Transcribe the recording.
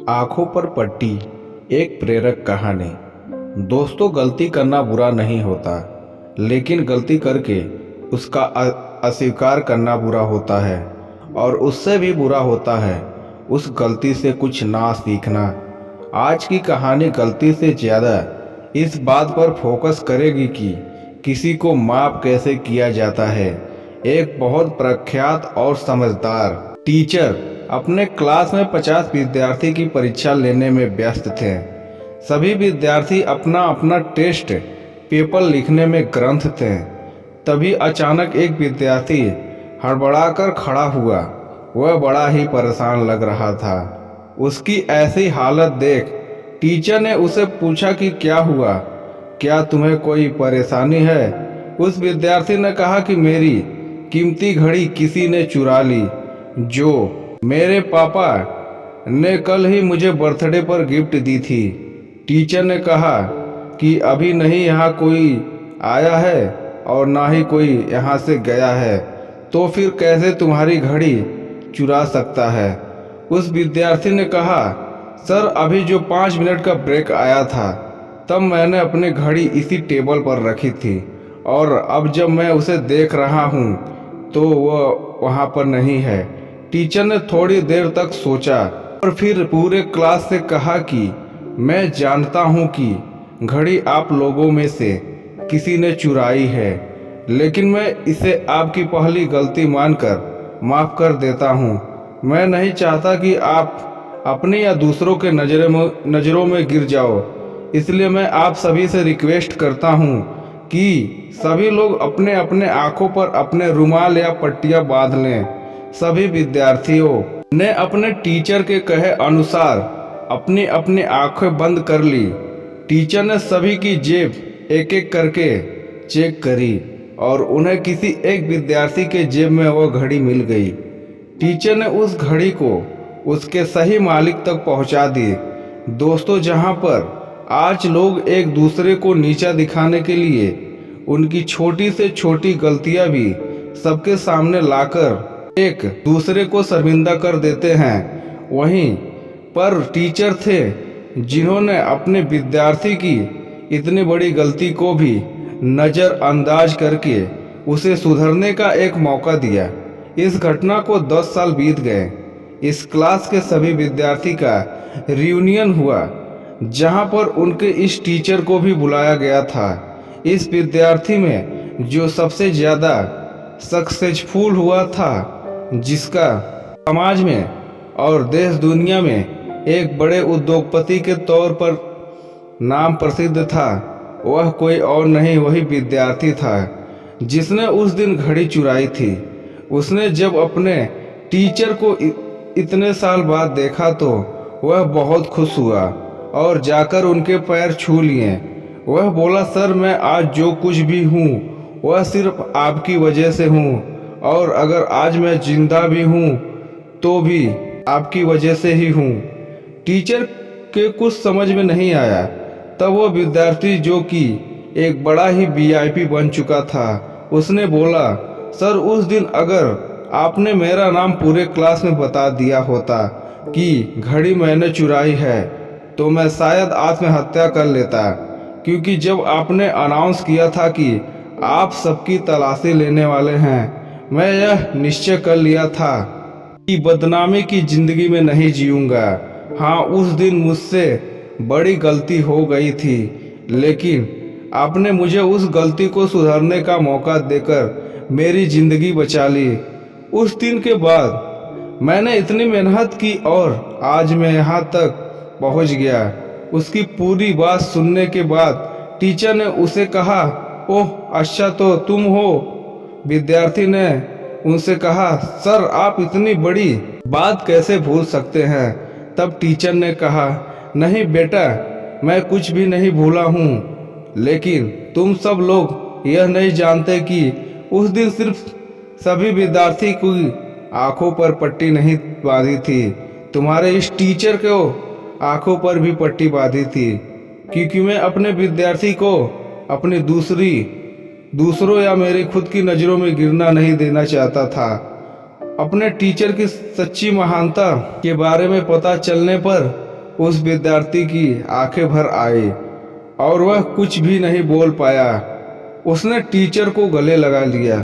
आंखों पर पट्टी, एक प्रेरक कहानी। दोस्तों, गलती करना बुरा नहीं होता, लेकिन गलती करके उसका अस्वीकार करना बुरा होता है। और उससे भी बुरा होता है उस गलती से कुछ ना सीखना। आज की कहानी गलती से ज़्यादा इस बात पर फोकस करेगी कि किसी को माफ कैसे किया जाता है। एक बहुत प्रख्यात और समझदार टीचर अपने क्लास में 50 विद्यार्थी की परीक्षा लेने में व्यस्त थे। सभी विद्यार्थी अपना अपना टेस्ट पेपर लिखने में ग्रंथ थे। तभी अचानक एक विद्यार्थी हड़बड़ाकर खड़ा हुआ। वह बड़ा ही परेशान लग रहा था। उसकी ऐसी हालत देख टीचर ने उसे पूछा कि क्या हुआ, क्या तुम्हें कोई परेशानी है। उस विद्यार्थी ने कहा कि मेरी कीमती घड़ी किसी ने चुरा ली, जो मेरे पापा ने कल ही मुझे बर्थडे पर गिफ्ट दी थी। टीचर ने कहा कि अभी नहीं यहाँ कोई आया है और ना ही कोई यहाँ से गया है, तो फिर कैसे तुम्हारी घड़ी चुरा सकता है। उस विद्यार्थी ने कहा, सर अभी जो 5 मिनट का ब्रेक आया था तब मैंने अपनी घड़ी इसी टेबल पर रखी थी, और अब जब मैं उसे देख रहा हूँ तो वह वहाँ पर नहीं है। टीचर ने थोड़ी देर तक सोचा और फिर पूरे क्लास से कहा कि मैं जानता हूँ कि घड़ी आप लोगों में से किसी ने चुराई है, लेकिन मैं इसे आपकी पहली गलती मानकर माफ़ कर देता हूँ। मैं नहीं चाहता कि आप अपनी या दूसरों के नज़रों में गिर जाओ, इसलिए मैं आप सभी से रिक्वेस्ट करता हूँ कि सभी लोग अपने अपने आँखों पर अपने रुमाल या पट्टियाँ बांध लें। सभी विद्यार्थियों ने अपने टीचर के कहे अनुसार अपनी अपनी आंखें बंद कर ली। टीचर ने सभी की जेब एक एक करके चेक करी और उन्हें किसी एक विद्यार्थी के जेब में वह घड़ी मिल गई। टीचर ने उस घड़ी को उसके सही मालिक तक पहुंचा दी। दोस्तों, जहां पर आज लोग एक दूसरे को नीचा दिखाने के लिए उनकी छोटी से छोटी गलतियां भी सबके सामने लाकर एक दूसरे को शर्मिंदा कर देते हैं, वहीं पर टीचर थे जिन्होंने अपने विद्यार्थी की इतनी बड़ी गलती को भी नज़रअंदाज करके उसे सुधरने का एक मौका दिया। इस घटना को 10 साल बीत गए। इस क्लास के सभी विद्यार्थी का रियूनियन हुआ, जहां पर उनके इस टीचर को भी बुलाया गया था। इस विद्यार्थी में जो सबसे ज़्यादा सक्सेसफुल हुआ था, जिसका समाज में और देश दुनिया में एक बड़े उद्योगपति के तौर पर नाम प्रसिद्ध था, वह कोई और नहीं वही विद्यार्थी था जिसने उस दिन घड़ी चुराई थी। उसने जब अपने टीचर को इतने साल बाद देखा तो वह बहुत खुश हुआ और जाकर उनके पैर छू लिए। वह बोला, सर मैं आज जो कुछ भी हूँ वह सिर्फ आपकी वजह से हूँ, और अगर आज मैं जिंदा भी हूँ तो भी आपकी वजह से ही हूँ। टीचर के कुछ समझ में नहीं आया। तब वो विद्यार्थी, जो कि एक बड़ा ही वीआईपी बन चुका था, उसने बोला, सर उस दिन अगर आपने मेरा नाम पूरे क्लास में बता दिया होता कि घड़ी मैंने चुराई है तो मैं शायद आत्महत्या कर लेता, क्योंकि जब आपने अनाउंस किया था कि आप सबकी तलाशी लेने वाले हैं, मैं यह निश्चय कर लिया था कि बदनामी की जिंदगी में नहीं जीऊंगा। हाँ, उस दिन मुझसे बड़ी गलती हो गई थी, लेकिन आपने मुझे उस गलती को सुधारने का मौका देकर मेरी जिंदगी बचा ली। उस दिन के बाद मैंने इतनी मेहनत की और आज मैं यहाँ तक पहुँच गया। उसकी पूरी बात सुनने के बाद टीचर ने उसे कहा, ओह अच्छा तो तुम हो। विद्यार्थी ने उनसे कहा, सर आप इतनी बड़ी बात कैसे भूल सकते हैं। तब टीचर ने कहा, नहीं बेटा, मैं कुछ भी नहीं भूला हूँ, लेकिन तुम सब लोग यह नहीं जानते कि उस दिन सिर्फ सभी विद्यार्थी की आंखों पर पट्टी नहीं बांधी थी, तुम्हारे इस टीचर को आंखों पर भी पट्टी बांधी थी, क्योंकि मैं अपने विद्यार्थी को अपनी दूसरों या मेरी खुद की नज़रों में गिरना नहीं देना चाहता था। अपने टीचर की सच्ची महानता के बारे में पता चलने पर उस विद्यार्थी की आंखें भर आई और वह कुछ भी नहीं बोल पाया। उसने टीचर को गले लगा लिया